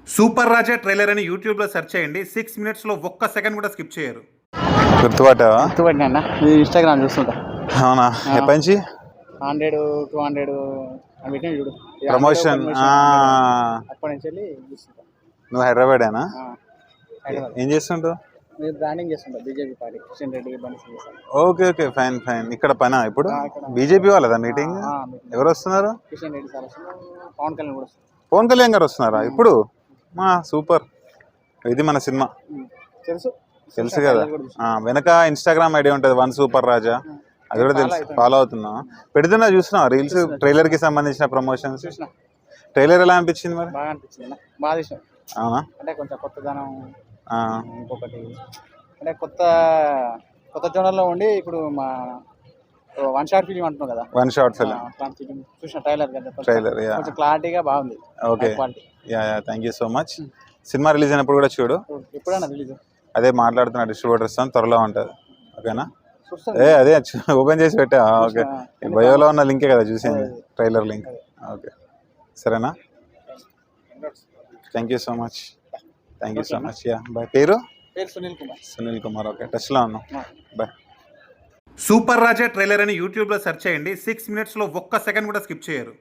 Super రాజా trailer అని యూట్యూబ్లో search చేయండి. 6 మినిట్స్లో ఒక్క సెకండ్ కూడా స్కిప్ చేయరు. గుర్తుపట్టావా? గుర్తుపట్టినా ఇన్స్టాగ్రామ్ చూస్తుంటా. అవునా? ఎప్పటి నుంచి 100 200 అవి పెట్టినా చూడు ప్రమోషన్? అప్పటి నుంచి వెళ్ళి చూస్తుంటా. నువ్వు హైదరాబాదేనా? హైదరాబాద్ ఏం చేస్తుంటావు? మీరు బ్రాండింగ్ చేస్తుంటా బీజేపీ పార్టీ కిషన్ రెడ్డి బండి చేస్తాను. Okay okay, fine fine. ఇక్కడ పనా ఇప్పుడు? బీజేపీ వాళ్ళదా మీటింగ్? ఎవరు వస్తున్నారు? కిషన్ రెడ్డి సార్ వస్తున్నారు, పవన్ కళ్యాణ్ కూడా వస్తారు. పవన్ కళ్యాణ్ గారు వస్తున్నారా ఇప్పుడు? సూపర్. ఇది మన సినిమా తెలుసు కదా. వెనక ఇన్స్టాగ్రామ్ ఐడి ఉంటుంది, వన్ సూపర్ రాజా, అది కూడా తెలుసు. ఫాలో అవుతున్నా, పెడుతున్నా, చూస్తున్నావు రీల్స్? ట్రైలర్ కి సంబంధించిన ప్రమోషన్స్. ట్రైలర్ ఎలా అనిపించింది మరి? బాగా అనిపించింది, బాగా ఇష్టం. అవునా? అంటే కొంచెం కొత్తదనం, ఇంకొకటి అంటే కొత్త జోనర్లో ఉండి ఇప్పుడు మా వన్ షాట్ ఫిలిం అంటున్నాం కదా, వన్ షాట్ ఫిలిం చూసిన ట్రైలర్ ట్రైలర్ కొంచెం క్లారిటీగా బాగుంది. Okay, thank you so much. Cinema release అయినప్పుడు కూడా చూడు. ఎప్పుడైనా రిలీజ్ అదే మాట్లాడుతున్నా, డిస్ట్రిబ్యూటర్స్ త్వరలో ఉంటుంది. ఓకేనా? అదే ఓపెన్ చేసి పెట్టా. ఓకే, బయోలో ఉన్న లింకే కదా చూసింది, ట్రైలర్ లింక్. ఓకే, సరేనా? Thank you so much. Thank you so much. Bye. పేరు సునీల్ కుమార్. ఓకే, టచ్లో ఉన్నాం. బాయ్. సూపర్ రాజా ట్రైలర్ అని యూట్యూబ్లో సెర్చ్ చేయండి. 6 మినిట్స్లో ఒక్క సెకండ్ కూడా స్కిప్ చేయరు.